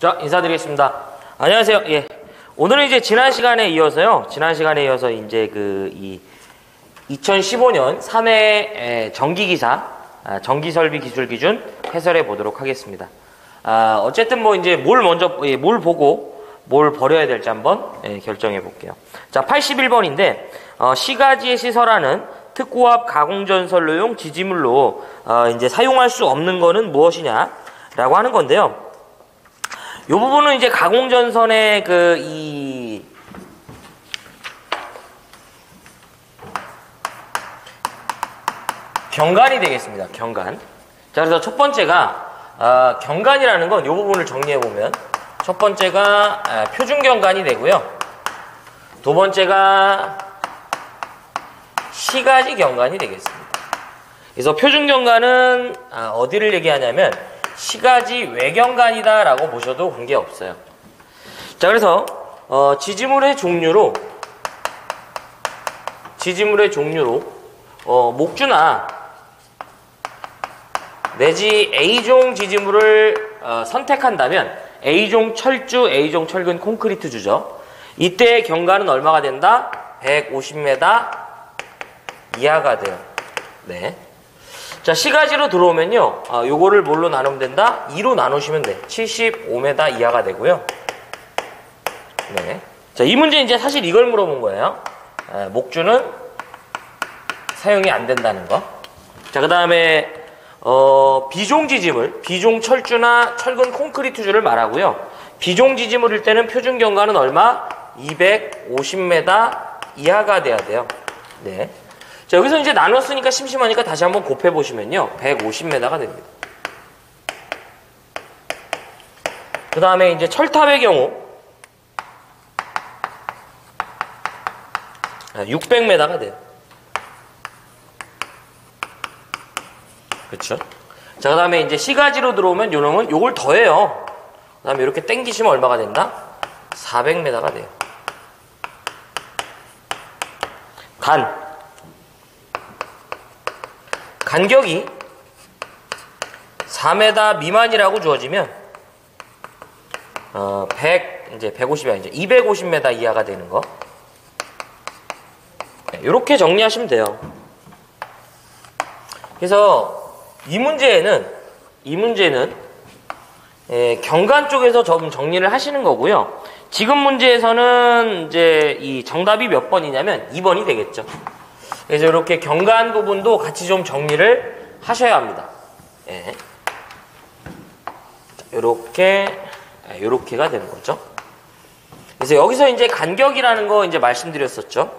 자, 인사드리겠습니다. 안녕하세요. 예. 오늘은 이제 지난 시간에 이어서 이제 2015년 3회 전기기사, 전기설비 기술 기준 해설해 보도록 하겠습니다. 어쨌든 뭐 이제 뭘 보고 뭘 버려야 될지 한번 결정해 볼게요. 자, 81번인데, 시가지에 시설하는 특고압 가공전선로용 지지물로, 이제 사용할 수 없는 거는 무엇이냐라고 하는 건데요. 이 부분은 이제 가공전선의 경관이 되겠습니다. 경관. 자, 그래서 첫 번째가, 경관이라는 건 이 부분을 정리해보면, 첫 번째가 표준 경관이 되고요. 두 번째가 시가지 경관이 되겠습니다. 그래서 표준 경관은 어디를 얘기하냐면, 시가지 외경관이다 라고 보셔도 관계없어요. 자, 그래서 지지물의 종류로 목주나 내지 A종 지지물을 선택한다면 A종 철주, A종 철근 콘크리트 주죠. 이때 경관은 얼마가 된다? 150m 이하가 돼요. 네. 자, 시가지로 들어오면요, 요거를 뭘로 나누면 된다? 2로 나누시면 돼. 75m 이하가 되고요. 네. 자, 이 문제 이제 사실 이걸 물어본 거예요. 목주는 사용이 안 된다는 거. 자, 그 다음에, 비종 지지물, 비종 철주나 철근 콘크리트주를 말하고요. 비종 지지물일 때는 표준 경관은 얼마? 250m 이하가 돼야 돼요. 네. 자, 여기서 이제 나눴으니까 심심하니까 다시 한번 곱해보시면요. 150m가 됩니다. 그 다음에 이제 철탑의 경우 600m가 돼요. 그렇죠? 자, 그 다음에 이제 시가지로 들어오면 요놈은 요걸 더해요. 그 다음에 이렇게 땡기시면 얼마가 된다? 400m가 돼요. 간격이 4m 미만이라고 주어지면 150이 아니죠. 250m 이하가 되는 거. 이렇게 정리하시면 돼요. 그래서 이 문제는 경관 쪽에서 좀 정리를 하시는 거고요. 지금 문제에서는 이제 이 정답이 몇 번이냐면 2번이 되겠죠. 그래서 이렇게 경관 부분도 같이 좀 정리를 하셔야 합니다. 예. 요렇게가 되는 거죠. 그래서 여기서 이제 간격이라는 거 이제 말씀드렸었죠.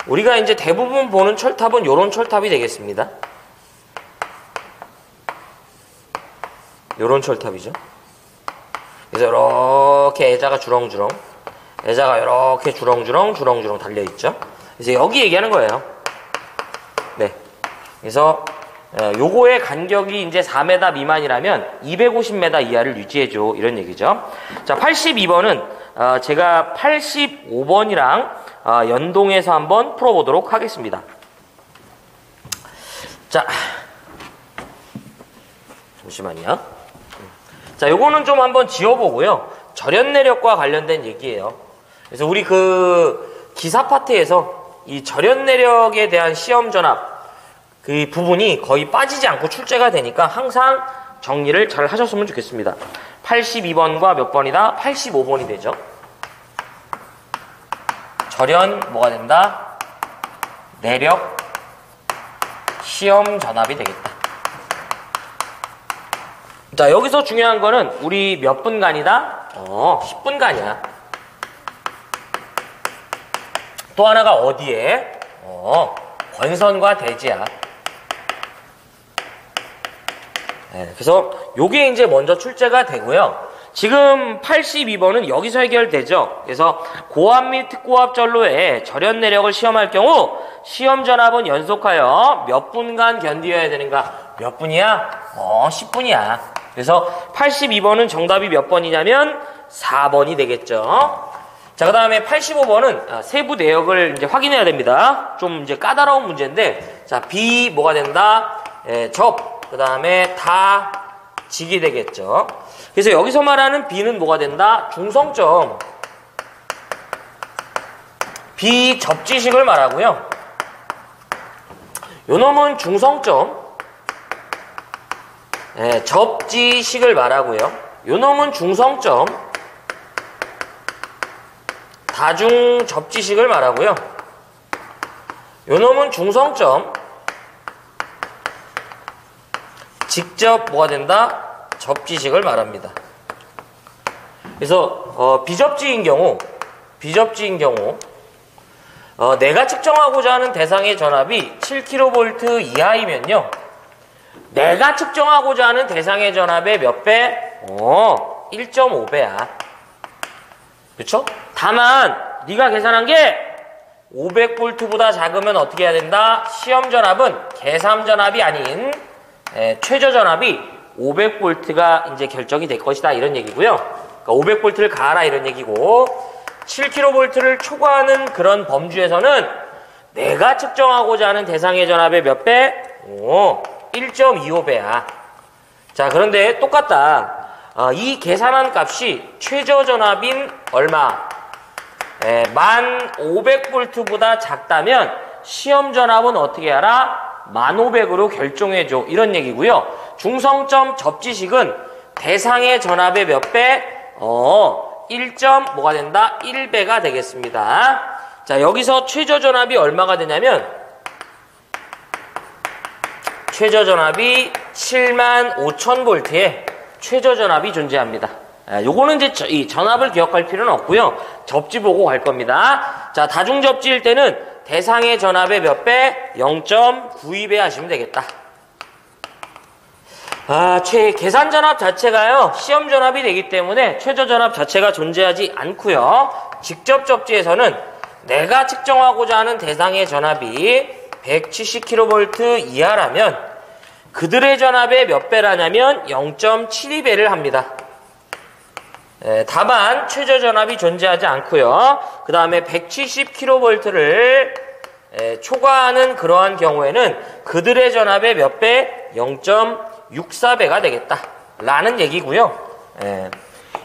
우리가 이제 대부분 보는 철탑은 요런 철탑이 되겠습니다. 요런 철탑이죠. 그래서 이렇게 애자가 주렁주렁 이렇게 주렁주렁 달려있죠. 그래서 여기 얘기하는 거예요. 네. 그래서 요거의 간격이 이제 4m 미만이라면 250m 이하를 유지해줘, 이런 얘기죠. 자, 82번은 제가 85번이랑 연동해서 한번 풀어보도록 하겠습니다. 자, 잠시만요. 자, 요거는 좀 한번 지워보고요. 절연 내력과 관련된 얘기예요. 그래서 우리 기사 파트에서 이 절연 내력에 대한 시험 전압 그 부분이 거의 빠지지 않고 출제가 되니까 항상 정리를 잘 하셨으면 좋겠습니다. 82번과 몇 번이다? 85번이 되죠. 절연 뭐가 된다? 내력 시험 전압이 되겠다. 자, 여기서 중요한 거는 우리 몇 분간이다? 10분간이야. 또 하나가 어디에? 권선과 대지야. 네, 그래서 요게 이제 먼저 출제가 되고요. 지금 82번은 여기서 해결되죠. 그래서 고압 및 특고압 전로에 절연 내력을 시험할 경우 시험 전압은 연속하여 몇 분간 견디어야 되는가? 몇 분이야? 10분이야. 그래서 82번은 정답이 몇 번이냐면 4번이 되겠죠. 자, 그 다음에 85번은 세부 내역을 이제 확인해야 됩니다. 좀 이제 까다로운 문제인데, 자, B 뭐가 된다? 접, 그 다음에 다, 직이 되겠죠. 그래서 여기서 말하는 B는 뭐가 된다? 중성점 비접지식을 말하고요. 요놈은 중성점 접지식을 말하고요. 요놈은 중성점 다중 접지식을 말하고요. 요놈은 중성점 직접 뭐가 된다? 접지식을 말합니다. 그래서 비접지인 경우 내가 측정하고자 하는 대상의 전압이 7kV 이하이면요. 내가 측정하고자 하는 대상의 전압의 몇 배? 1.5배야. 그쵸? 다만 네가 계산한 게 500V보다 작으면 어떻게 해야 된다? 시험 전압은 계산 전압이 아닌 최저 전압이 500V가 이제 결정이 될 것이다 이런 얘기고요. 그러니까 500V를 가하라 이런 얘기고 7kV를 초과하는 그런 범주에서는 내가 측정하고자 하는 대상의 전압의 몇 배? 1.25배야. 자, 그런데 똑같다. 이 계산한 값이 최저 전압인 얼마? 1500V보다 작다면 시험 전압은 어떻게 하라? 1500으로 결정해줘. 이런 얘기고요. 중성점 접지식은 대상의 전압의 몇 배? 뭐가 된다? 1배가 되겠습니다. 자, 여기서 최저 전압이 얼마가 되냐면 최저 전압이 75,000V의 최저 전압이 존재합니다. 요거는 이제 이 전압을 기억할 필요는 없고요. 접지 보고 갈 겁니다. 자, 다중 접지일 때는 대상의 전압의 몇 배? 0.92배 하시면 되겠다. 계산 전압 자체가요, 시험 전압이 되기 때문에 최저 전압 자체가 존재하지 않고요. 직접 접지에서는 내가 측정하고자 하는 대상의 전압이 170kV 이하라면 그들의 전압의 몇 배라냐면 0.72배를 합니다. 다만 최저 전압이 존재하지 않고요. 그 다음에 170kV를 초과하는 그러한 경우에는 그들의 전압의 몇 배? 0.64배가 되겠다 라는 얘기고요.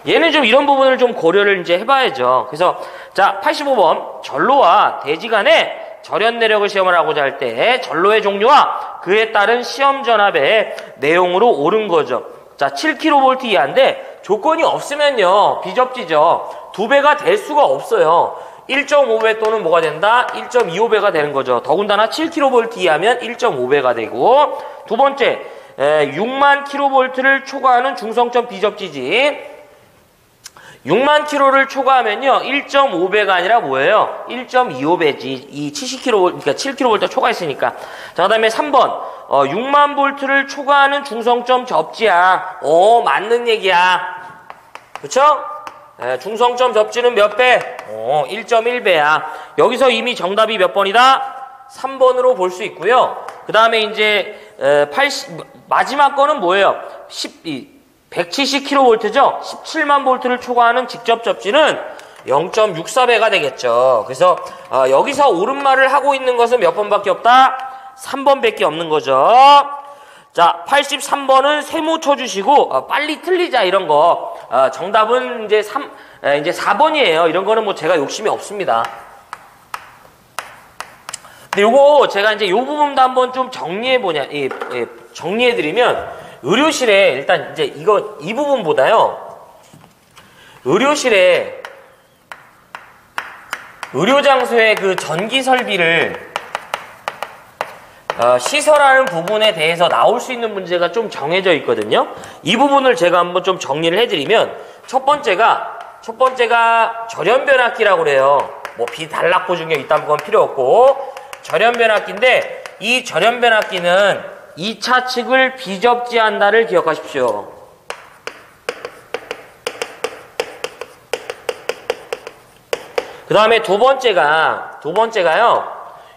얘는 좀 이런 부분을 좀 고려를 이제 해봐야죠. 그래서 자, 85번 전로와 대지 간의 절연 내력을 시험을 하고자 할 때 전로의 종류와 그에 따른 시험 전압의 내용으로 옳은 거죠. 자, 7kV 이하인데 조건이 없으면요 비접지죠. 2배가 될 수가 없어요. 1.5배 또는 뭐가 된다? 1.25배가 되는 거죠. 더군다나 7kV 이하면 1.5배가 되고, 두 번째 6만 kV를 초과하는 중성점 비접지지. 6만 kV를 초과하면요 1.5배가 아니라 뭐예요? 1.25배지. 이 70kV, 그러니까 7kV 초과했으니까. 자, 그 다음에 3번 6만 V를 초과하는 중성점 접지야. 맞는 얘기야. 그쵸? 중성점 접지는 몇 배? 1.1배야. 여기서 이미 정답이 몇 번이다? 3번으로 볼 수 있고요. 그 다음에 이제 마지막 거는 뭐예요? 170kV죠? 17만 V를 초과하는 직접 접지는 0.64배가 되겠죠. 그래서 여기서 옳은 말을 하고 있는 것은 몇 번밖에 없다? 3번밖에 없는 거죠. 자, 83번은 세모 쳐주시고 빨리 틀리자 이런 거. 정답은 이제 4번이에요. 이런 거는 뭐 제가 욕심이 없습니다. 근데 요거 제가 이제 요 부분도 한번 좀 정리해드리면, 의료실에 일단 이제 이 부분보다요, 의료실에 의료장소의 그 전기 설비를 시설하는 부분에 대해서 나올 수 있는 문제가 좀 정해져 있거든요. 이 부분을 제가 한번 좀 정리를 해드리면, 첫 번째가 절연변압기라고 그래요. 뭐 비단락보 중에 있다는 건 필요 없고, 절연변압기인데, 이 절연변압기는 2차 측을 비접지한다를 기억하십시오. 그 다음에 두 번째가요,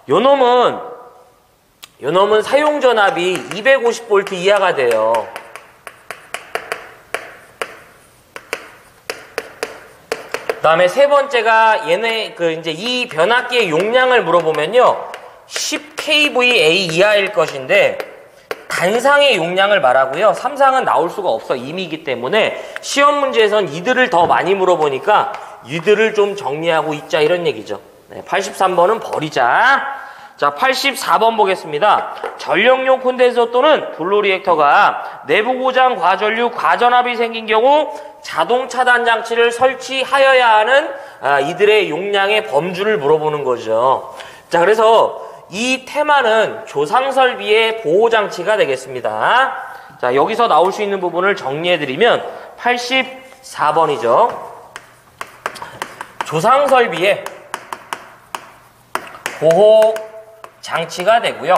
요놈은 사용 전압이 250V 이하가 돼요. 그 다음에 세 번째가 얘네 이제 이 변압기의 용량을 물어보면요, 10kVA 이하일 것인데, 단상의 용량을 말하고요. 3상은 나올 수가 없어 임의이기 때문에 시험 문제에선 이들을 더 많이 물어보니까 이들을 좀 정리하고 있자 이런 얘기죠. 네, 83번은 버리자. 자, 84번 보겠습니다. 전력용 콘덴서 또는 블로 리액터가 내부 고장, 과전류, 과전압이 생긴 경우 자동 차단 장치를 설치하여야 하는 이들의 용량의 범주를 물어보는 거죠. 자, 그래서 이 테마는 조상 설비의 보호 장치가 되겠습니다. 자, 여기서 나올 수 있는 부분을 정리해 드리면 84번이죠. 조상 설비의 보호 장치가 되고요.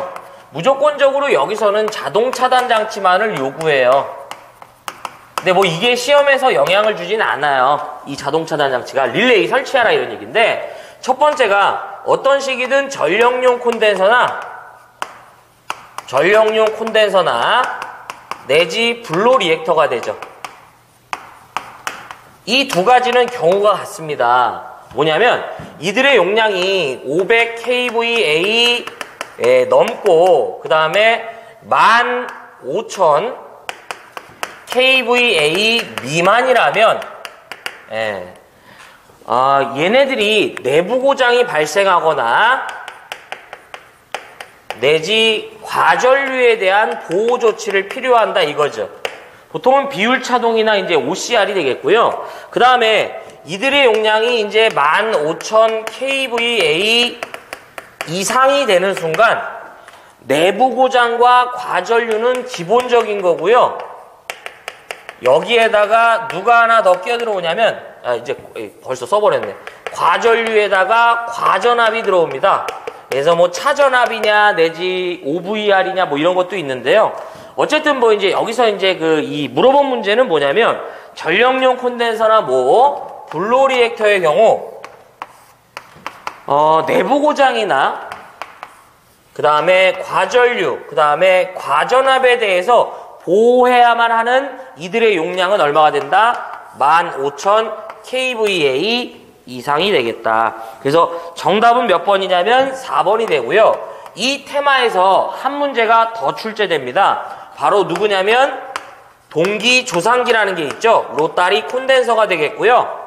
무조건적으로 여기서는 자동 차단 장치만을 요구해요. 근데 뭐 이게 시험에서 영향을 주진 않아요. 이 자동 차단 장치가 릴레이 설치하라 이런 얘기인데, 첫 번째가 어떤 식이든 전력용 콘덴서나 내지 블로 리액터가 되죠. 이 두 가지는 경우가 같습니다. 뭐냐면 이들의 용량이 500 kVA 넘고 그 다음에 15,000 kVA 미만이라면 얘네들이 내부 고장이 발생하거나 내지 과전류에 대한 보호 조치를 필요한다 이거죠. 보통은 비율차동이나 이제 OCR이 되겠고요. 그 다음에 이들의 용량이 이제 15,000 kVA 이상이 되는 순간 내부 고장과 과전류는 기본적인 거고요. 여기에다가 누가 하나 더 끼어들어오냐면 이제 벌써 써버렸네. 과전류에다가 과전압이 들어옵니다. 그래서 뭐 차전압이냐 내지 OVR이냐 뭐 이런 것도 있는데요. 어쨌든 뭐 이제 여기서 이제 이 물어본 문제는 뭐냐면 전력용 콘덴서나 뭐 블로 리액터의 경우 내부 고장이나 그 다음에 과전류, 그 다음에 과전압에 대해서 보호해야만 하는 이들의 용량은 얼마가 된다? 15,000 kVA 이상이 되겠다. 그래서 정답은 몇 번이냐면 4번이 되고요. 이 테마에서 한 문제가 더 출제됩니다. 바로 누구냐면 동기조상기라는 게 있죠. 로타리 콘덴서가 되겠고요.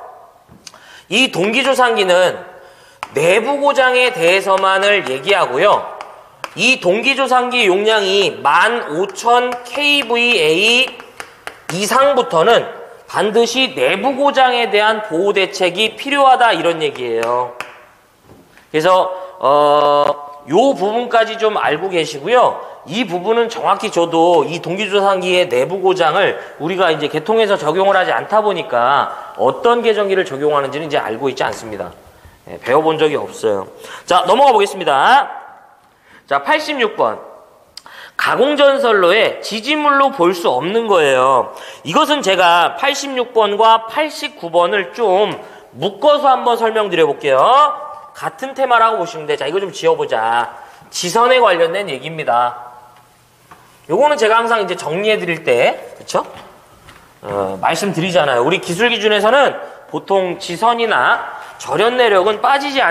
이 동기조상기는 내부 고장에 대해서만을 얘기하고요. 이 동기조상기 용량이 15,000 kVA 이상부터는 반드시 내부 고장에 대한 보호 대책이 필요하다 이런 얘기예요. 그래서 요 부분까지 좀 알고 계시고요. 이 부분은 정확히 저도 이 동기조상기의 내부 고장을 우리가 이제 개통해서 적용을 하지 않다 보니까 어떤 계정기를 적용하는지는 이제 알고 있지 않습니다. 배워본 적이 없어요. 자, 넘어가 보겠습니다. 자, 86번. 가공전선로에 지지물로 볼 수 없는 거예요. 이것은 제가 86번과 89번을 좀 묶어서 한번 설명드려 볼게요. 같은 테마라고 보시면 돼. 자, 이거 좀 지어보자. 지선에 관련된 얘기입니다. 요거는 제가 항상 이제 정리해 드릴 때, 그쵸? 말씀드리잖아요. 우리 기술 기준에서는 보통 지선이나 절연 내력은 빠지지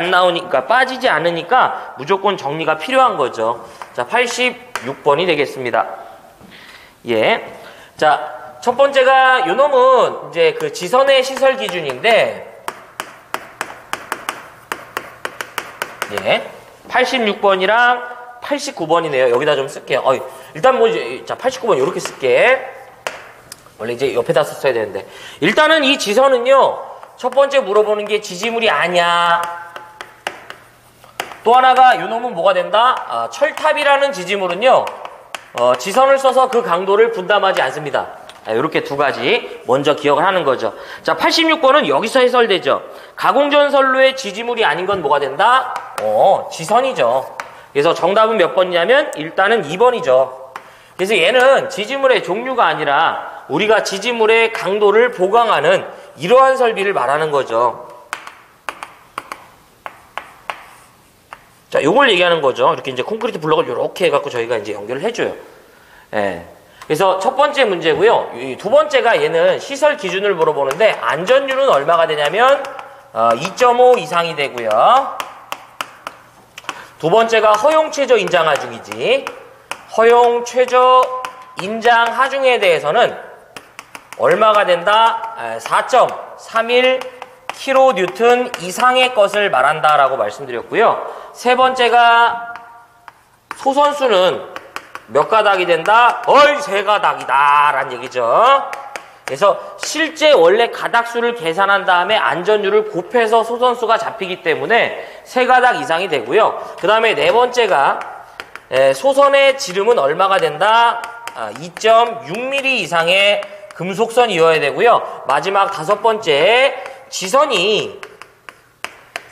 않으니까 무조건 정리가 필요한 거죠. 자, 86번이 되겠습니다. 예. 자, 첫 번째가 요놈은 이제 그 지선의 시설 기준인데, 예. 86번이랑 89번이네요. 여기다 좀 쓸게요. 일단 뭐 이제, 자, 89번 이렇게 쓸게. 원래 이제 옆에다 썼어야 되는데. 일단은 이 지선은요, 첫 번째 물어보는 게 지지물이 아니야. 또 하나가 요놈은 뭐가 된다? 철탑이라는 지지물은요, 지선을 써서 그 강도를 분담하지 않습니다. 이렇게 두 가지 먼저 기억을 하는 거죠. 자, 86번은 여기서 해설되죠. 가공전선로의 지지물이 아닌 건 뭐가 된다? 지선이죠. 그래서 정답은 몇 번이냐면 일단은 2번이죠. 그래서 얘는 지지물의 종류가 아니라 우리가 지지물의 강도를 보강하는 이러한 설비를 말하는 거죠. 자, 요걸 얘기하는 거죠. 이렇게 이제 콘크리트 블럭을 이렇게 해갖고 저희가 이제 연결을 해줘요. 예. 그래서 첫 번째 문제고요. 두 번째가 얘는 시설 기준을 물어보는데 안전율은 얼마가 되냐면 2.5 이상이 되고요. 두 번째가 허용 최저 인장하 중이지. 허용 최저 인장 하중에 대해서는 얼마가 된다? 4.31 kN 이상의 것을 말한다라고 말씀드렸고요. 세 번째가 소선수는 몇 가닥이 된다? 세 가닥이다 라는 얘기죠. 그래서 실제 원래 가닥수를 계산한 다음에 안전율을 곱해서 소선수가 잡히기 때문에 세 가닥 이상이 되고요. 그 다음에 네 번째가 소선의 지름은 얼마가 된다? 2.6mm 이상의 금속선이어야 되고요. 마지막 다섯 번째, 지선이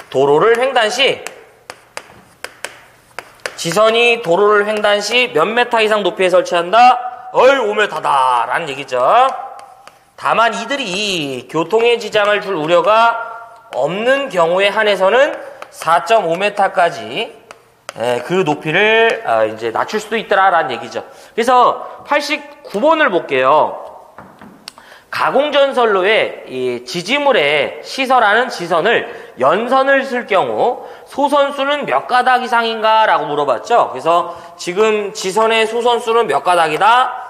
도로를 횡단 시 몇 메타 이상 높이에 설치한다? 5m다 라는 얘기죠. 다만 이들이 교통에 지장을 줄 우려가 없는 경우에 한해서는 4.5m까지 그 높이를 이제 낮출 수도 있더라라는 얘기죠. 그래서 89번을 볼게요. 가공전선로에 이 지지물에 시설하는 지선을 연선을 쓸 경우 소선수는 몇 가닥 이상인가? 라고 물어봤죠. 그래서 지금 지선의 소선수는 몇 가닥이다?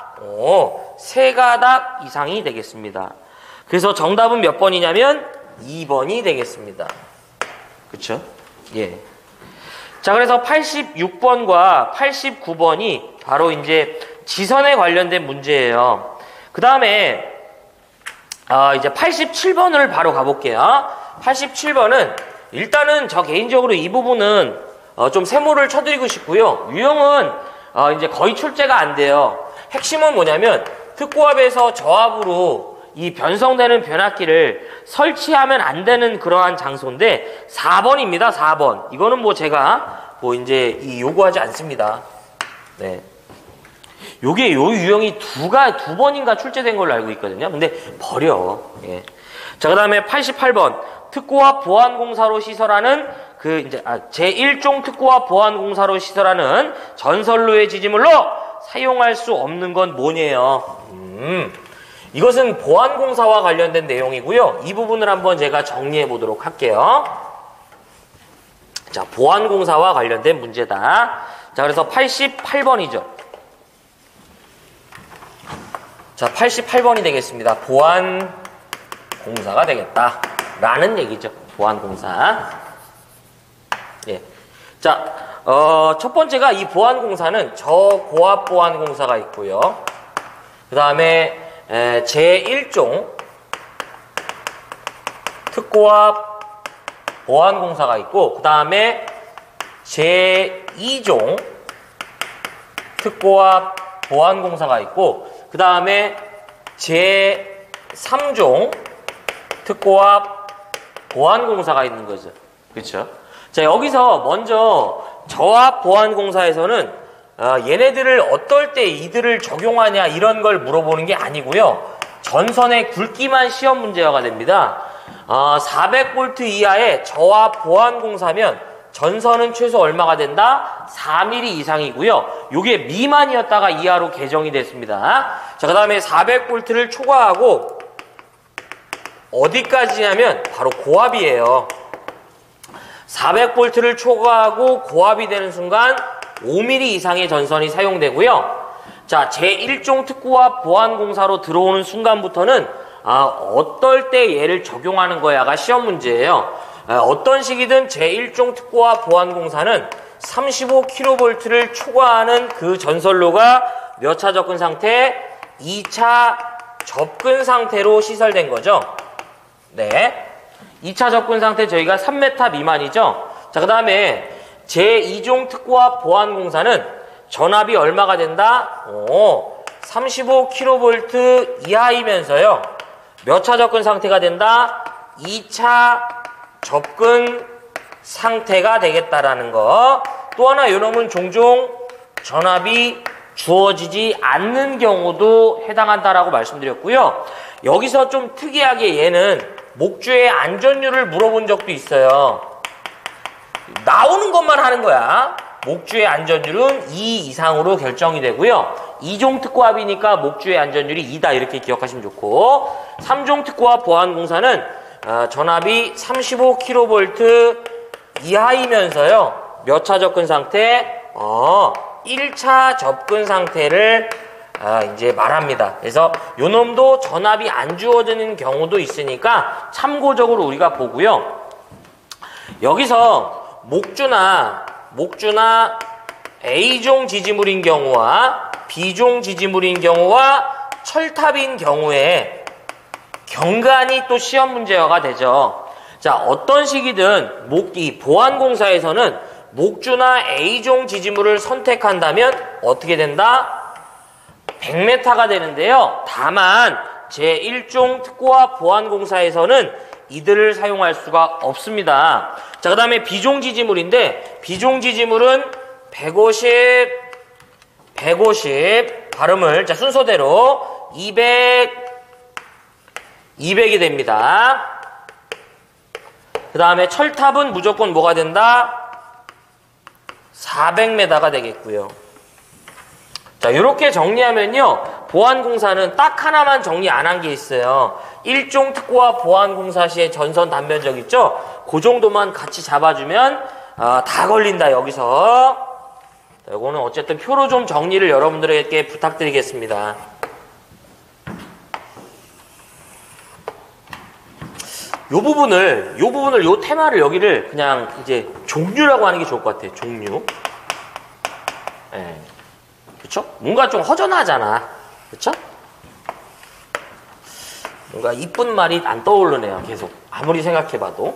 세 가닥 이상이 되겠습니다. 그래서 정답은 몇 번이냐면 2번이 되겠습니다. 그쵸? 예. 자, 그래서 86번과 89번이 바로 이제 지선에 관련된 문제예요. 그 다음에 이제 87번을 바로 가볼게요. 87번은 일단은 저 개인적으로 이 부분은 좀 세모를 쳐드리고 싶고요. 유형은 이제 거의 출제가 안 돼요. 핵심은 뭐냐면 특고합에서 저합으로 이 변성되는 변압기를 설치하면 안 되는 그러한 장소인데 4번입니다. 4번. 이거는 뭐 제가 뭐 이제 요구하지 않습니다. 네. 요게 요 유형이 두 번인가 출제된 걸로 알고 있거든요. 근데 버려. 예. 자, 그다음에 88번. 특고합 보안공사로 시설하는 제1종 특고합 보안공사로 시설하는 전선로의 지지물로 사용할 수 없는 건 뭐냐요? 이것은 보안공사와 관련된 내용이고요. 이 부분을 한번 제가 정리해 보도록 할게요. 자, 보안공사와 관련된 문제다. 자, 그래서 88번이죠. 자, 88번이 되겠습니다. 보안공사가 되겠다. 라는 얘기죠. 보안공사. 예. 자, 첫 번째가 이 보안공사는 저고압 보안공사가 있고요. 그 다음에 제1종 특고압 보안공사가 있고, 그 다음에 제2종 특고압 보안공사가 있고, 그 다음에 제3종 특고압 보안공사가 있는 거죠. 그렇죠? 자, 여기서 먼저 저압 보안공사에서는 얘네들을 어떨 때 이들을 적용하냐 이런 걸 물어보는 게 아니고요. 전선의 굵기만 시험 문제가 됩니다. 400V 이하의 저압 보안공사면 전선은 최소 얼마가 된다? 4mm 이상이고요. 요게 미만이었다가 이하로 개정이 됐습니다. 자, 그 다음에 400V를 초과하고 어디까지냐면 바로 고압이에요. 400V를 초과하고 고압이 되는 순간 5mm 이상의 전선이 사용되고요. 자, 제1종 특고압 보안공사로 들어오는 순간부터는 어떨 때 얘를 적용하는 거야가 시험 문제예요. 어떤 식이든 제1종 특고압 보안공사는 35kV를 초과하는 그 전선로가 몇 차 접근 상태? 2차 접근 상태로 시설된 거죠. 네. 2차 접근 상태 저희가 3m 미만이죠. 자, 그 다음에 제2종 특고압 보안공사는 전압이 얼마가 된다? 35kV 이하이면서요. 몇 차 접근 상태가 된다? 2차 접근 상태가 되겠다라는 거. 또 하나 요놈은 종종 전압이 주어지지 않는 경우도 해당한다라고 말씀드렸고요. 여기서 좀 특이하게 얘는 목주의 안전율을 물어본 적도 있어요. 나오는 것만 하는 거야. 목주의 안전율은 2 이상으로 결정이 되고요. 2종 특고압이니까 목주의 안전율이 2다 이렇게 기억하시면 좋고, 3종 특고압 보안공사는 전압이 35kV 이하이면서요. 몇 차 접근 상태? 1차 접근 상태를 이제 말합니다. 그래서 요 놈도 전압이 안 주어지는 경우도 있으니까 참고적으로 우리가 보고요. 여기서 목주나 A종 지지물인 경우와 B종 지지물인 경우와 철탑인 경우에 경관이 또 시험 문제가 되죠. 자, 어떤 식이든 이 보안공사에서는 목주나 A종 지지물을 선택한다면 어떻게 된다? 100m가 되는데요. 다만 제1종 특고와 보안공사에서는 이들을 사용할 수가 없습니다. 자, 그 다음에 B종 지지물인데 B종 지지물은 150 발음을 순서대로 200이 됩니다. 그 다음에 철탑은 무조건 뭐가 된다? 400m가 되겠고요. 자, 이렇게 정리하면요. 보안공사는 딱 하나만 정리 안 한 게 있어요. 1종 특고와 보안공사 시의 전선 단면적 있죠? 그 정도만 같이 잡아주면 다 걸린다, 여기서. 자, 이거는 어쨌든 표로 좀 정리를 여러분들에게 부탁드리겠습니다. 요 테마를 여기를 그냥 이제 종류라고 하는 게 좋을 것 같아요. 종류. 예. 그쵸? 뭔가 좀 허전하잖아. 그쵸? 뭔가 이쁜 말이 안 떠오르네요. 계속. 아무리 생각해봐도.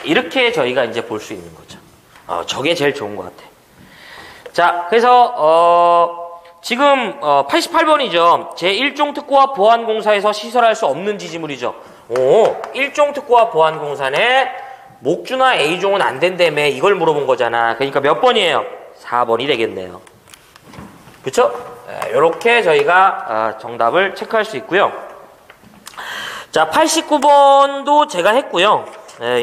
이렇게 저희가 이제 볼 수 있는 거죠. 저게 제일 좋은 것 같아. 자, 그래서, 지금, 88번이죠. 제1종 특고와 보안공사에서 시설할 수 없는 지지물이죠. 1종 특고와 보안공사네 목주나 A종은 안 된다며 이걸 물어본 거잖아. 그러니까 몇 번이에요? 4번이 되겠네요. 그쵸? 요렇게 저희가 정답을 체크할 수 있고요. 자, 89번도 제가 했고요.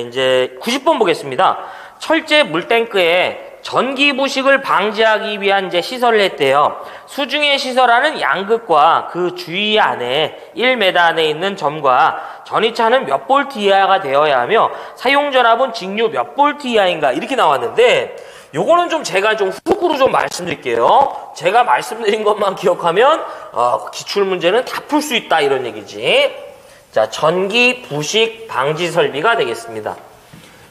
이제 90번 보겠습니다. 철제 물탱크에 전기 부식을 방지하기 위한 이제 시설을 했대요. 수중에 시설하는 양극과 그 주위 안에 1m 안에 있는 점과 전이차는 몇 볼트 이하가 되어야 하며 사용 전압은 직류 몇 볼트 이하인가 이렇게 나왔는데 요거는 좀 제가 좀 후루룩 좀 말씀드릴게요. 제가 말씀드린 것만 기억하면 기출 문제는 다 풀 수 있다 이런 얘기지. 자, 전기 부식 방지 설비가 되겠습니다.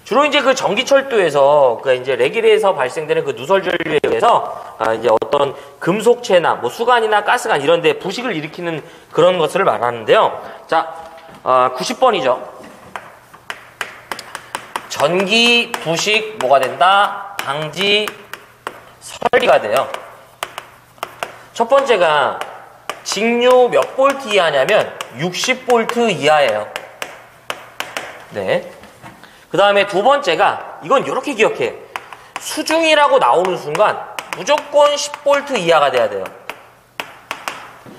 주로 이제 그 전기철도에서 그 이제 레길에서 발생되는 그 누설 전류에 의해서 이제 어떤 금속체나 뭐 수관이나 가스관 이런 데 부식을 일으키는 그런 것을 말하는데요. 자, 90번이죠. 전기 부식 뭐가 된다? 방지 설비가 돼요. 첫 번째가 직류 몇 볼트 이하냐면 60볼트 이하예요. 네. 그 다음에 두 번째가 이건 이렇게 기억해. 수중이라고 나오는 순간 무조건 10볼트 이하가 돼야 돼요.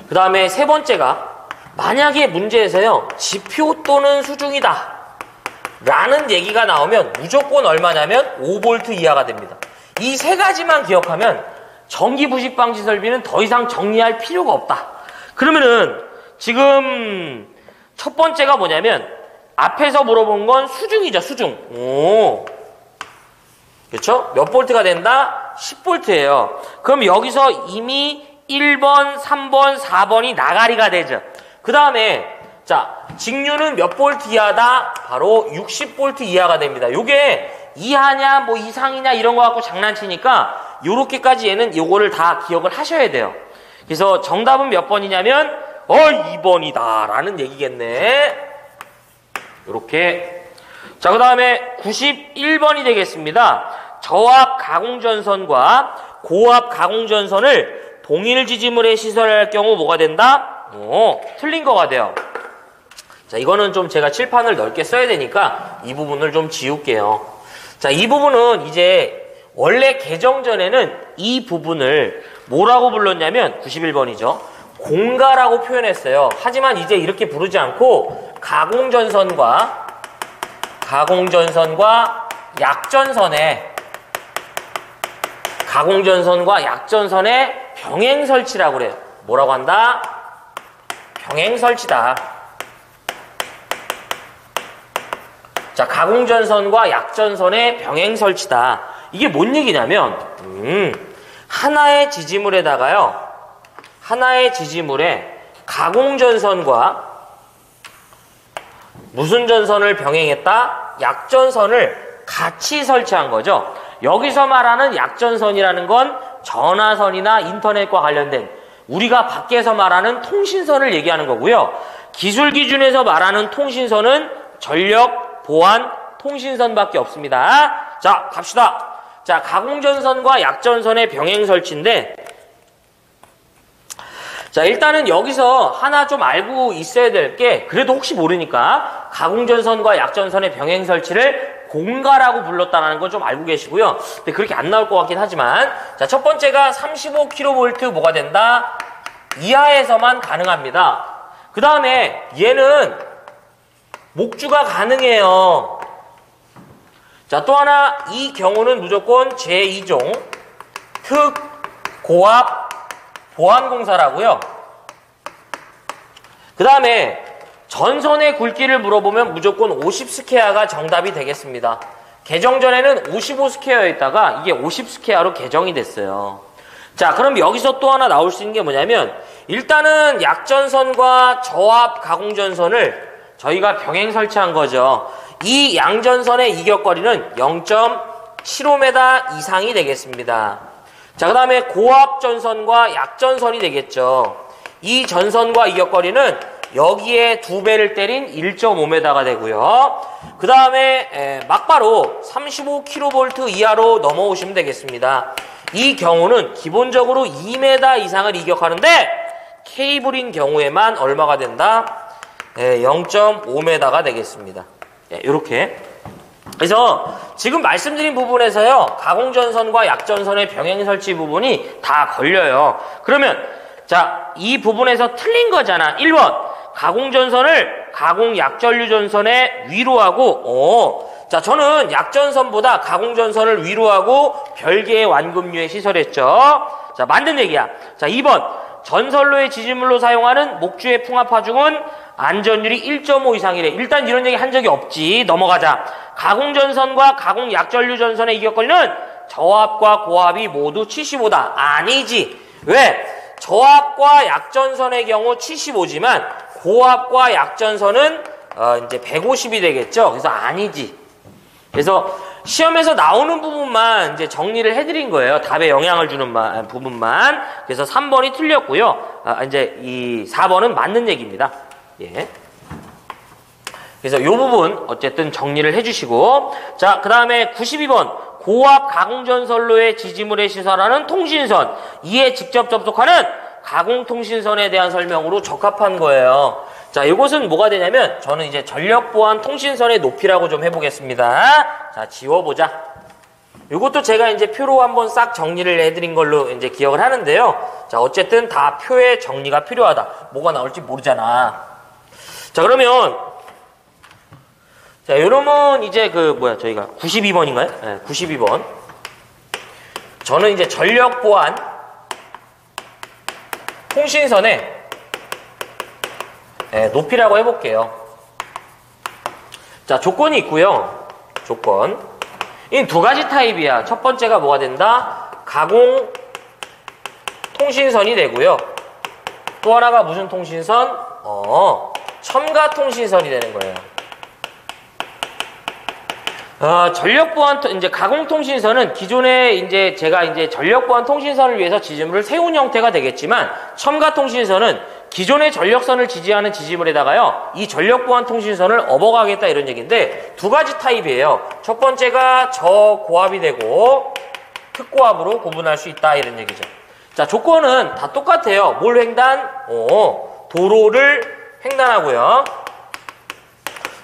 그 다음에 세 번째가 만약에 문제에서요 지표 또는 수중이다 라는 얘기가 나오면 무조건 얼마냐면 5볼트 이하가 됩니다. 이 세 가지만 기억하면 전기 부식 방지 설비는 더 이상 정리할 필요가 없다. 그러면은 지금 첫 번째가 뭐냐면 앞에서 물어본 건 수중이죠, 수중. 그렇죠? 몇 볼트가 된다? 10볼트예요. 그럼 여기서 이미 1번, 3번, 4번이 나가리가 되죠. 그 다음에 자, 직류는 몇 볼트 이하다? 바로 60볼트 이하가 됩니다. 요게 이하냐, 뭐 이상이냐 이런 거 갖고 장난치니까 요렇게까지 얘는 요거를 다 기억을 하셔야 돼요. 그래서 정답은 몇 번이냐면 2번이다 라는 얘기겠네. 요렇게. 자, 그 다음에 91번이 되겠습니다. 저압 가공전선과 고압 가공전선을 동일 지지물에 시설할 경우 뭐가 된다? 틀린 거가 돼요. 자, 이거는 좀 제가 칠판을 넓게 써야 되니까 이 부분을 좀 지울게요. 자, 이 부분은 이제 원래 개정 전에는 이 부분을 뭐라고 불렀냐면 91번이죠. 공가라고 표현했어요. 하지만 이제 이렇게 부르지 않고 가공전선과 약전선의 병행 설치라고 그래요. 뭐라고 한다? 병행 설치다. 자, 가공전선과 약전선의 병행 설치다. 이게 뭔 얘기냐면 하나의 지지물에다가요. 하나의 지지물에 가공전선과 무슨 전선을 병행했다? 약전선을 같이 설치한 거죠. 여기서 말하는 약전선이라는 건 전화선이나 인터넷과 관련된 우리가 밖에서 말하는 통신선을 얘기하는 거고요. 기술 기준에서 말하는 통신선은 전력, 보안, 통신선밖에 없습니다. 자, 갑시다. 자, 가공전선과 약전선의 병행 설치인데, 자, 일단은 여기서 하나 좀 알고 있어야 될 게, 그래도 혹시 모르니까 가공전선과 약전선의 병행 설치를 공가라고 불렀다는 건 좀 알고 계시고요. 근데 그렇게 안 나올 것 같긴 하지만, 자, 첫 번째가 35kV 뭐가 된다? 이하에서만 가능합니다. 그 다음에 얘는 목주가 가능해요. 자, 또 하나, 이 경우는 무조건 제2종 특고압 보안공사라고요. 그 다음에 전선의 굵기를 물어보면 무조건 50스퀘어가 정답이 되겠습니다. 개정 전에는 55스퀘어였다가 이게 50스퀘어로 개정이 됐어요. 자, 그럼 여기서 또 하나 나올 수 있는 게 뭐냐면, 일단은 약전선과 저압 가공전선을 저희가 병행 설치한 거죠. 이 양전선의 이격거리는 0.75m 이상이 되겠습니다. 자, 그 다음에 고압전선과 약전선이 되겠죠. 이 전선과 이격거리는 여기에 2배를 때린 1.5m가 되고요. 그 다음에 막바로 35kV 이하로 넘어오시면 되겠습니다. 이 경우는 기본적으로 2m 이상을 이격하는데 케이블인 경우에만 얼마가 된다? 0.5m가 되겠습니다. 이렇게. 그래서 지금 말씀드린 부분에서요, 가공전선과 약전선의 병행 설치 부분이 다 걸려요. 그러면 자, 이 부분에서 틀린 거잖아. 1번 가공전선을 가공약전류전선에 위로 하고, 자, 저는 약전선보다 가공전선을 위로 하고 별개의 완금류에 시설했죠. 자, 만든 얘기야. 자, 2번 전선로의 지지물로 사용하는 목주의 풍압하중은 안전율이 1.5 이상이래. 일단 이런 얘기 한 적이 없지. 넘어가자. 가공전선과 가공약전류전선의 이격거리는 저압과 고압이 모두 75다. 아니지. 왜? 저압과 약전선의 경우 75지만 고압과 약전선은 이제 150이 되겠죠. 그래서 아니지. 그래서 시험에서 나오는 부분만 이제 정리를 해드린 거예요. 답에 영향을 주는 부분만. 그래서 3번이 틀렸고요. 이제 이 4번은 맞는 얘기입니다. 예. 그래서 이 부분 어쨌든 정리를 해주시고, 자, 그 다음에 92번 고압 가공전선로의 지지물에 시설하는 통신선, 이에 직접 접속하는 가공통신선에 대한 설명으로 적합한 거예요. 자, 이것은 뭐가 되냐면, 저는 이제 전력보안 통신선의 높이라고 좀 해보겠습니다. 자, 지워보자. 이것도 제가 이제 표로 한번 싹 정리를 해드린 걸로 이제 기억을 하는데요. 자, 어쨌든 다 표의 정리가 필요하다. 뭐가 나올지 모르잖아. 자, 그러면, 자, 요놈은 이제 저희가 92번인가요? 네, 92번. 저는 이제 전력보안 통신선의 높이라고 해볼게요. 자, 조건이 있고요. 조건. 이 두 가지 타입이야. 첫 번째가 뭐가 된다? 가공 통신선이 되고요. 또 하나가 무슨 통신선? 첨가 통신선이 되는 거예요. 전력보안, 이제 가공통신선은 기존에 이제 제가 이제 전력보안 통신선을 위해서 지지물을 세운 형태가 되겠지만, 첨가통신선은 기존의 전력선을 지지하는 지지물에다가요, 이 전력보안 통신선을 업어가겠다 이런 얘기인데, 두 가지 타입이에요. 첫 번째가 저고압이 되고, 특고압으로 구분할 수 있다 이런 얘기죠. 자, 조건은 다 똑같아요. 뭘 횡단? 도로를 횡단하고요.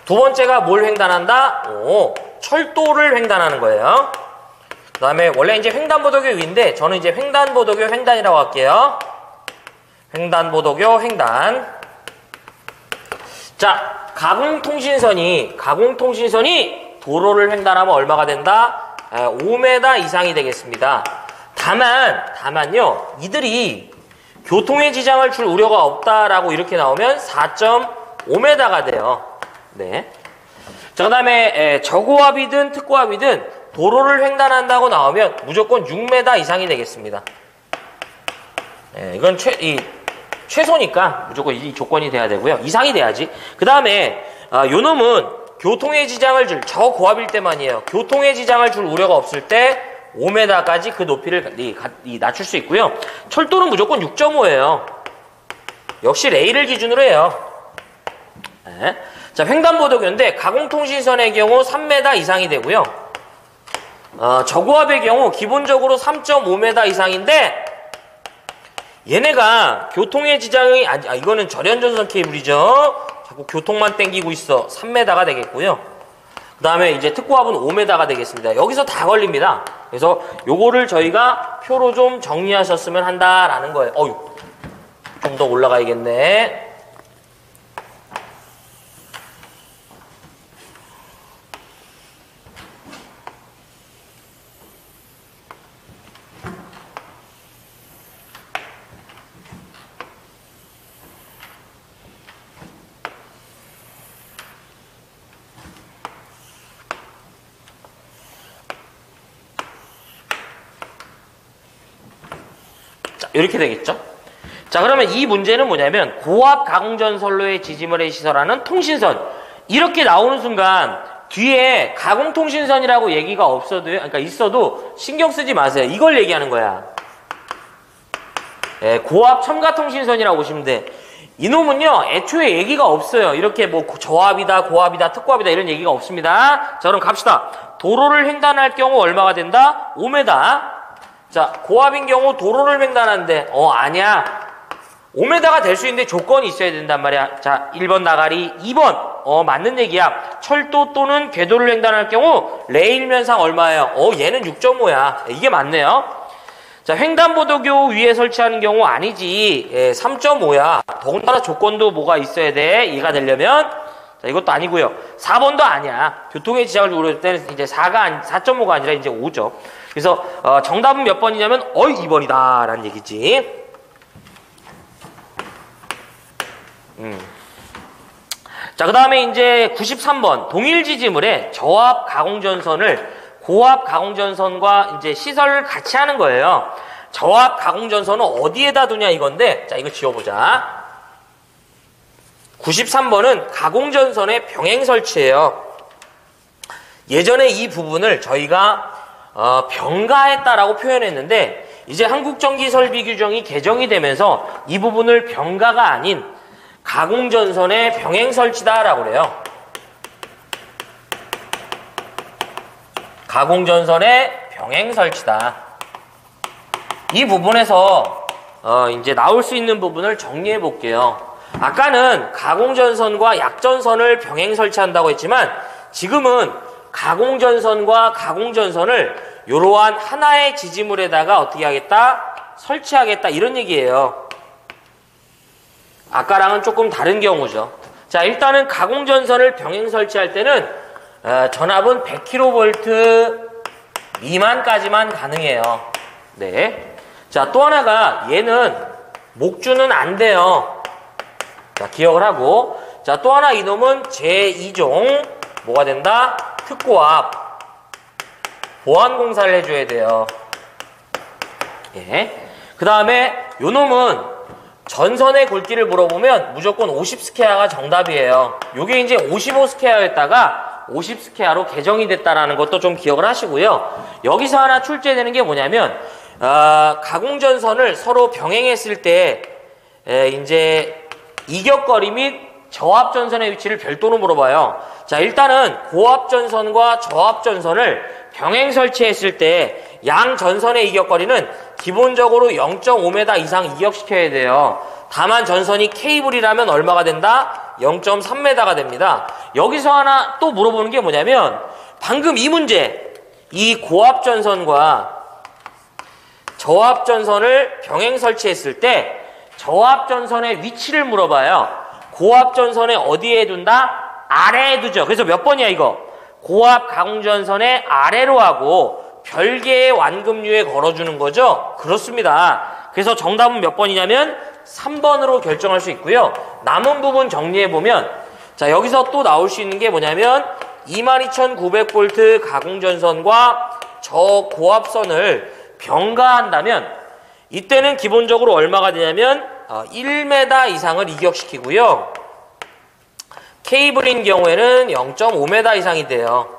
두 번째가 뭘 횡단한다? 철도를 횡단하는 거예요. 그 다음에 원래 이제 횡단보도교 위인데 저는 이제 횡단보도교 횡단이라고 할게요. 횡단보도교 횡단. 자, 가공통신선이 도로를 횡단하면 얼마가 된다? 5m 이상이 되겠습니다. 다만요, 이들이 교통에 지장을 줄 우려가 없다라고 이렇게 나오면 4.5m가 돼요. 네. 자, 그 다음에 저고압이든 특고압이든 도로를 횡단한다고 나오면 무조건 6m 이상이 되겠습니다. 예, 이건 최소니까 무조건 이 조건이 돼야 되고요. 이상이 돼야지. 그 다음에 요 놈은 교통의 지장을 줄 저고압일 때만이에요. 교통의 지장을 줄 우려가 없을 때 5m까지 그 높이를 낮출 수 있고요. 철도는 무조건 6.5예요. 역시 레일을 기준으로 해요. 네. 자, 횡단보도교인데 가공통신선의 경우 3m 이상이 되고요. 저고압의 경우 기본적으로 3.5m 이상인데 얘네가 교통의 지장이 이거는 절연전선 케이블이죠. 자꾸 교통만 땡기고 있어. 3m가 되겠고요. 그 다음에 이제 특고압은 5m가 되겠습니다. 여기서 다 걸립니다. 그래서 요거를 저희가 표로 좀 정리하셨으면 한다라는 거예요. 좀 더 올라가야겠네. 이렇게 되겠죠? 자, 그러면 이 문제는 뭐냐면 고압 가공전선로의 지지물에 시설하는 통신선 이렇게 나오는 순간 뒤에 가공통신선이라고 얘기가 그러니까 있어도 신경 쓰지 마세요. 이걸 얘기하는 거야. 예, 고압 첨가통신선이라고 보시면 돼. 이놈은요 애초에 얘기가 없어요. 이렇게 뭐 저압이다 고압이다 특고압이다 이런 얘기가 없습니다. 자, 그럼 갑시다. 도로를 횡단할 경우 얼마가 된다? 5m. 자, 고압인 경우 도로를 횡단하는데 아니야. 5m가 될 수 있는데 조건이 있어야 된단 말이야. 자, 1번 나가리, 2번 맞는 얘기야. 철도 또는 궤도를 횡단할 경우 레일 면상 얼마예요? 얘는 6.5야. 이게 맞네요. 자, 횡단보도교 위에 설치하는 경우 아니지. 3.5야. 더군다나 조건도 뭐가 있어야 돼? 이해가 되려면. 자, 이것도 아니고요. 4번도 아니야. 교통의 지장을 우려할 때는 이제 4.5가 아니라 이제 5죠. 그래서 정답은 몇 번이냐면 2번이다 라는 얘기지. 자, 그 다음에 이제 93번 동일 지지물에 저압 가공전선을 고압 가공전선과 이제 시설을 같이 하는 거예요. 저압 가공전선은 어디에다 두냐 이건데, 자, 이거 지워보자. 93번은 가공전선의 병행 설치예요. 예전에 이 부분을 저희가 병가했다라고 표현했는데 이제 한국전기설비규정이 개정이 되면서 이 부분을 병가가 아닌 가공전선의 병행 설치다라고 그래요. 가공전선의 병행 설치다. 이 부분에서 이제 나올 수 있는 부분을 정리해 볼게요. 아까는 가공전선과 약전선을 병행 설치한다고 했지만 지금은 가공전선과 가공전선을 이러한 하나의 지지물에다가 어떻게 하겠다? 설치하겠다 이런 얘기예요. 아까랑은 조금 다른 경우죠. 자, 일단은 가공전선을 병행 설치할 때는 전압은 100kV 미만까지만 가능해요. 네. 자, 또 하나가 얘는 목주는 안 돼요. 자, 기억을 하고. 자, 또 하나 이놈은 제2종 뭐가 된다? 특고압 보안공사를 해줘야 돼요. 예. 그 다음에 요놈은 전선의 굵기를 물어보면 무조건 50스퀘어가 정답이에요. 요게 이제 55스퀘어였다가 50스퀘어로 개정이 됐다라는 것도 좀 기억을 하시고요. 여기서 하나 출제되는 게 뭐냐면 가공전선을 서로 병행했을 때 이제 이격거리 및 저압전선의 위치를 별도로 물어봐요. 자, 일단은 고압전선과 저압전선을 병행 설치했을 때 양 전선의 이격거리는 기본적으로 0.5m 이상 이격시켜야 돼요. 다만 전선이 케이블이라면 얼마가 된다? 0.3m가 됩니다. 여기서 하나 또 물어보는 게 뭐냐면 방금 이 문제, 이 고압전선과 저압전선을 병행 설치했을 때 저압전선의 위치를 물어봐요. 고압전선에 어디에 둔다? 아래에 두죠. 그래서 몇 번이야 이거? 고압 가공전선의 아래로 하고 별개의 완급류에 걸어주는 거죠? 그렇습니다. 그래서 정답은 몇 번이냐면 3번으로 결정할 수 있고요. 남은 부분 정리해보면 자, 여기서 또 나올 수 있는 게 뭐냐면 22,900V 가공전선과 저고압선을 병가한다면 이때는 기본적으로 얼마가 되냐면 1m 이상을 이격시키고요. 케이블인 경우에는 0.5m 이상이 돼요.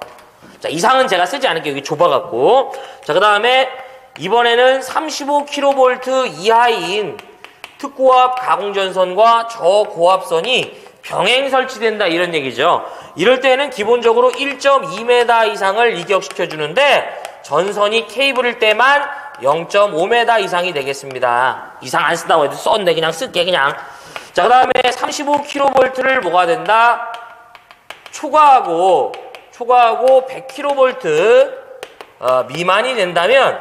자, 이상은 제가 쓰지 않을게요. 여기 좁아갖고. 자, 그 다음에 이번에는 35kV 이하인 특고압 가공전선과 저고압선이 병행 설치된다 이런 얘기죠. 이럴 때는 기본적으로 1.2m 이상을 이격시켜 주는데 전선이 케이블일 때만 0.5m 이상이 되겠습니다. 이상 안 쓴다고 해도 썼는데 그냥 쓸게 그냥. 자, 그 다음에 35kV를 뭐가 된다? 초과하고 100kV 미만이 된다면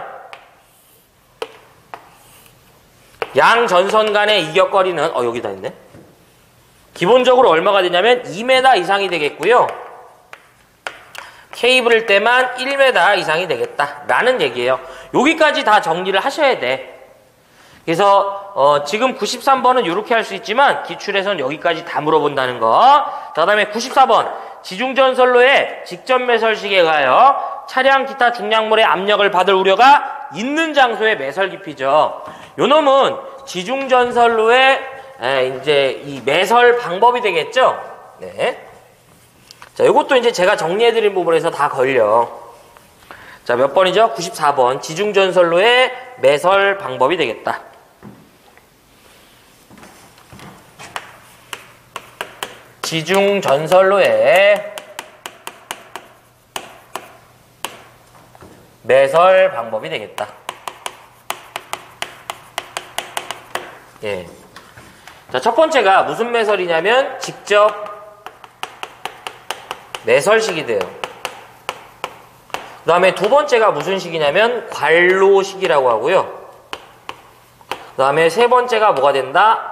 양 전선 간의 이격거리는 여기다 있네. 기본적으로 얼마가 되냐면 2m 이상이 되겠고요. 케이블일 때만 1m 이상이 되겠다 라는 얘기예요. 여기까지 다 정리를 하셔야 돼. 그래서 지금 93번은 이렇게 할 수 있지만 기출에선 여기까지 다 물어본다는 거. 자, 그다음에 94번 지중전선로의 직접 매설식에 의하여 차량 기타 중량물의 압력을 받을 우려가 있는 장소의 매설 깊이죠. 요 놈은 지중전선로의 이제 이 매설 방법이 되겠죠. 네. 자, 요것도 이제 제가 정리해드린 부분에서 다 걸려. 자, 몇 번이죠? 94번 지중전선로의 매설 방법이 되겠다. 지중전선로의 매설 방법이 되겠다. 예. 자, 첫 번째가 무슨 매설이냐면 직접 매설식이 돼요. 그 다음에 두 번째가 무슨 식이냐면 관로식이라고 하고요. 그 다음에 세 번째가 뭐가 된다?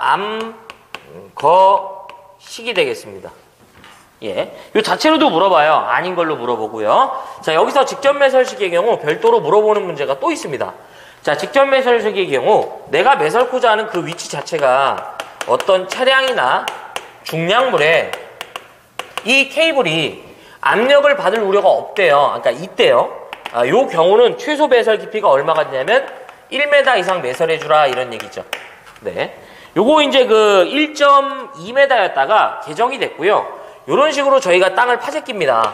암거식이 되겠습니다. 예. 요 자체로도 물어봐요. 아닌 걸로 물어보고요. 자, 여기서 직접 매설식의 경우 별도로 물어보는 문제가 또 있습니다. 자, 직접 매설식의 경우 내가 매설코자 하는 그 위치 자체가 어떤 차량이나 중량물에 이 케이블이 압력을 받을 우려가 없대요. 그러니까 있대요. 요 경우는 최소 매설 깊이가 얼마가 되냐면 1m 이상 매설해주라 이런 얘기죠. 네. 요거 이제 그 1.2m였다가 개정이 됐고요. 요런 식으로 저희가 땅을 파재낍니다.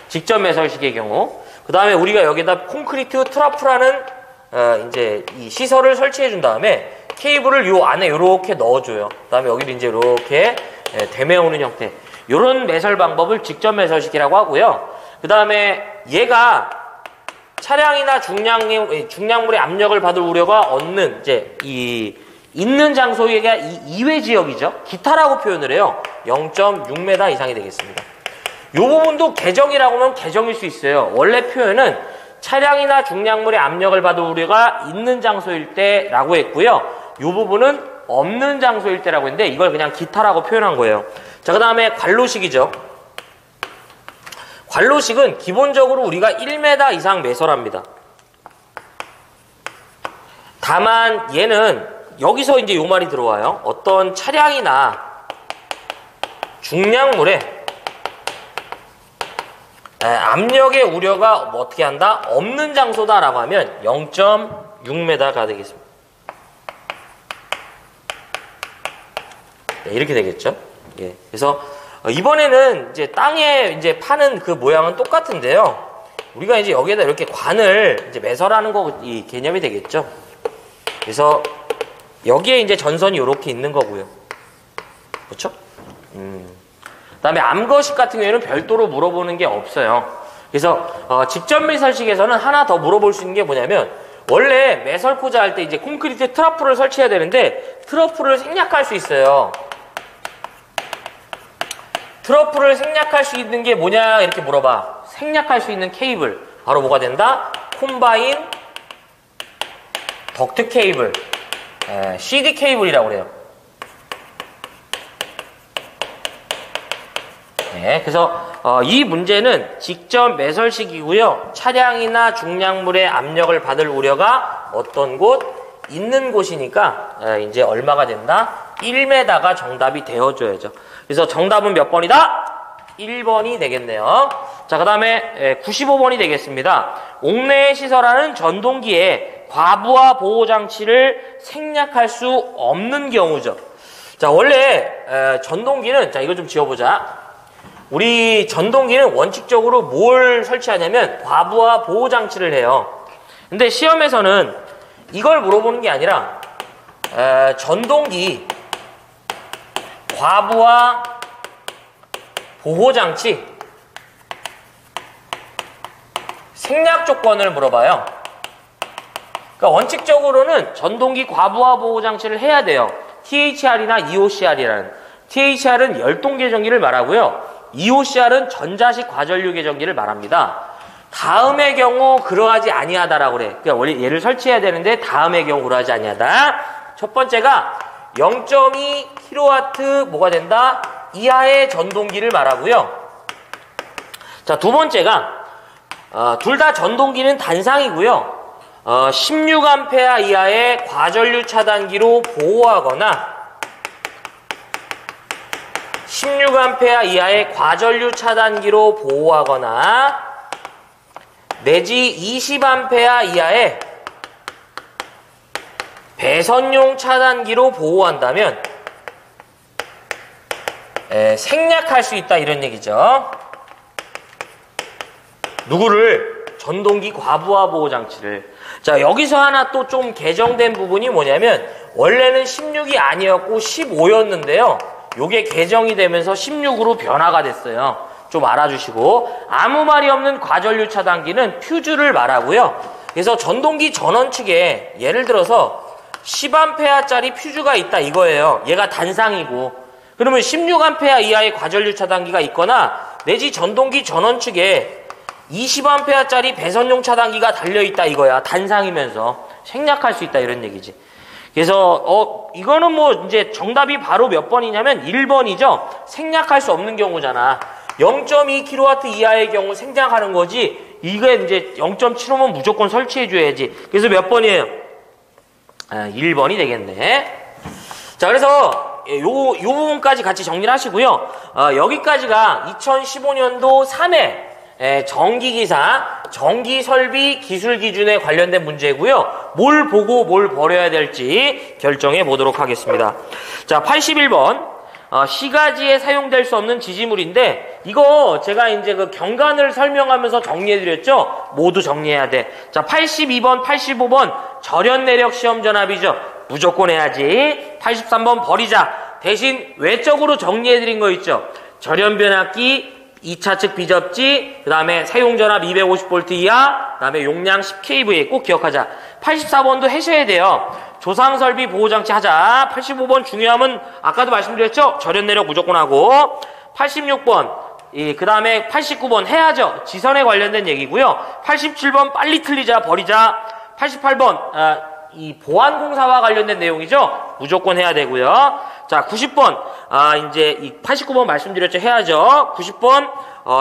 직접 매설식의 경우. 그 다음에 우리가 여기다 콘크리트 트러프라는 이제 이 시설을 설치해 준 다음에 케이블을 요 안에 요렇게 넣어줘요. 그 다음에 여기를 이제 요렇게 대매오는 형태. 요런 매설 방법을 직접 매설식이라고 하고요. 그 다음에 얘가 차량이나 중량물의 압력을 받을 우려가 없는 이제 이 있는 장소가 이외 지역이죠. 기타라고 표현을 해요. 0.6m 이상이 되겠습니다. 요 부분도 개정이라고 하면 개정일 수 있어요. 원래 표현은 차량이나 중량물의 압력을 받을 우려가 있는 장소일 때라고 했고요. 요 부분은 없는 장소일 때라고 했는데 이걸 그냥 기타라고 표현한 거예요. 자, 그 다음에 관로식이죠. 관로식은 기본적으로 우리가 1m 이상 매설합니다. 다만 얘는 여기서 이제 요 말이 들어와요. 어떤 차량이나 중량물에 압력의 우려가 뭐 어떻게 한다? 없는 장소다라고 하면 0.6m가 되겠습니다. 네, 이렇게 되겠죠. 예. 그래서 이번에는 이제 땅에 이제 파는 그 모양은 똑같은데요. 우리가 이제 여기에다 이렇게 관을 이제 매설하는 거 이 개념이 되겠죠. 그래서 여기에 이제 전선이 이렇게 있는 거고요. 그렇죠? 그다음에 암거식 같은 경우에는 별도로 물어보는 게 없어요. 그래서 직접 매설식에서는 하나 더 물어볼 수 있는 게 뭐냐면 원래 매설코자 할 때 이제 콘크리트 트러프를 설치해야 되는데 트러프를 생략할 수 있어요. 트러프를 생략할 수 있는 게 뭐냐 이렇게 물어봐. 생략할 수 있는 케이블 바로 뭐가 된다? 콤바인 덕트 케이블, CD 케이블이라고 그래요. 네, 그래서 이 문제는 직접 매설식이고요. 차량이나 중량물의 압력을 받을 우려가 어떤 곳? 있는 곳이니까 이제 얼마가 된다? 1m가 정답이 되어줘야죠. 그래서 정답은 몇 번이다? 1번이 되겠네요. 자, 그 다음에 95번이 되겠습니다. 옥내에 시설하는 전동기에 과부하 보호장치를 생략할 수 없는 경우죠. 자, 원래 전동기는, 자, 이거 좀 지워보자. 우리 전동기는 원칙적으로 뭘 설치하냐면 과부하 보호장치를 해요. 근데 시험에서는 이걸 물어보는 게 아니라 전동기 과부하 보호장치 생략 조건을 물어봐요. 그러니까 원칙적으로는 전동기 과부하 보호장치를 해야 돼요. THR이나 EOCR이라는. THR은 열동계전기를 말하고요. EOCR은 전자식 과전류 계전기를 말합니다. 다음의 경우 그러하지 아니하다라고 그래. 그러니까 원래 얘를 설치해야 되는데 다음의 경우 그러하지 아니하다. 첫 번째가 0.2kW 뭐가 된다? 이하의 전동기를 말하고요. 자, 두 번째가 둘 다 전동기는 단상이고요. 16A 이하의 과전류 차단기로 보호하거나 16A 이하의 과전류 차단기로 보호하거나 내지 20A 이하의 배선용 차단기로 보호한다면 생략할 수 있다 이런 얘기죠. 누구를? 전동기 과부하 보호장치를. 자, 여기서 하나 또 좀 개정된 부분이 뭐냐면 원래는 16이 아니었고 15였는데요. 요게 개정이 되면서 16으로 변화가 됐어요. 좀 알아주시고, 아무 말이 없는 과전류 차단기는 퓨즈를 말하고요. 그래서 전동기 전원 측에 예를 들어서 10A짜리 퓨즈가 있다 이거예요. 얘가 단상이고. 그러면 16A 이하의 과전류 차단기가 있거나 내지 전동기 전원 측에 20A짜리 배선용 차단기가 달려있다 이거야. 단상이면서 생략할 수 있다 이런 얘기지. 그래서 이거는 뭐 이제 정답이 바로 몇 번이냐면 1번이죠. 생략할 수 없는 경우잖아. 0.2kW 이하의 경우 생략하는 거지. 이게 이제 0.75면 무조건 설치해줘야지. 그래서 몇 번이에요? 1번이 되겠네. 자, 그래서 요 부분까지 같이 정리를 하시고요. 여기까지가 2015년도 3회 전기기사, 전기설비 기술 기준에 관련된 문제고요. 뭘 보고 뭘 버려야 될지 결정해 보도록 하겠습니다. 자, 81번. 시가지에 사용될 수 없는 지지물인데, 이거 제가 이제 그 경관을 설명하면서 정리해드렸죠? 모두 정리해야 돼. 자, 82번, 85번, 절연내력 시험전압이죠. 무조건 해야지. 83번 버리자. 대신 외적으로 정리해드린 거 있죠? 절연변압기, 2차 측 비접지, 그 다음에 사용전압 250V 이하, 그 다음에 용량 10kVA 꼭 기억하자. 84번도 하셔야 돼요. 조상설비 보호장치 하자. 85번 중요함은 아까도 말씀드렸죠? 절연내력 무조건 하고. 86번, 그 다음에 89번 해야죠. 지선에 관련된 얘기고요. 87번 빨리 틀리자, 버리자. 88번, 이 보안공사와 관련된 내용이죠. 무조건 해야 되고요. 자, 90번, 이제 이 89번 말씀드렸죠. 해야죠. 90번,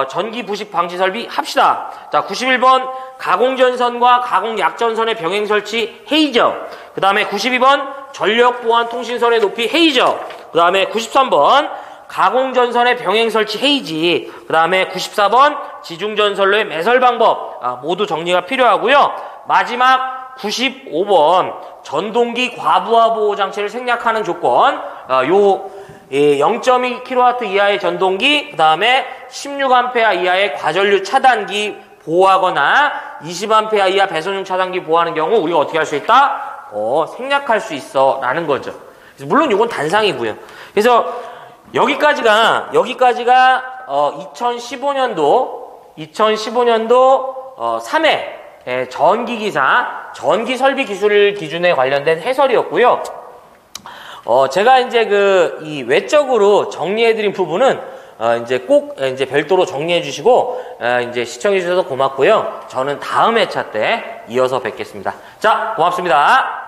전기 부식 방지 설비 합시다. 자, 91번, 가공전선과 가공약전선의 병행 설치 해이죠. 그 다음에 92번, 전력 보안 통신선의 높이 해이죠. 그 다음에 93번, 가공전선의 병행 설치 해이지. 그 다음에 94번, 지중전선로의 매설 방법. 모두 정리가 필요하고요. 마지막 95번, 전동기 과부하 보호 장치를 생략하는 조건. 0.2kW 이하의 전동기, 그 다음에 16A 이하의 과전류 차단기 보호하거나 20A 이하 배선용 차단기 보호하는 경우 우리가 어떻게 할 수 있다? 생략할 수 있어 라는 거죠. 그래서 물론 이건 단상이고요. 그래서 여기까지가 2015년도 3회 전기기사 전기설비 기술 기준에 관련된 해설이었고요. 제가 이제 이 외적으로 정리해드린 부분은 이제 꼭 이제 별도로 정리해주시고 이제 시청해주셔서 고맙고요. 저는 다음 회차 때 이어서 뵙겠습니다. 자, 고맙습니다.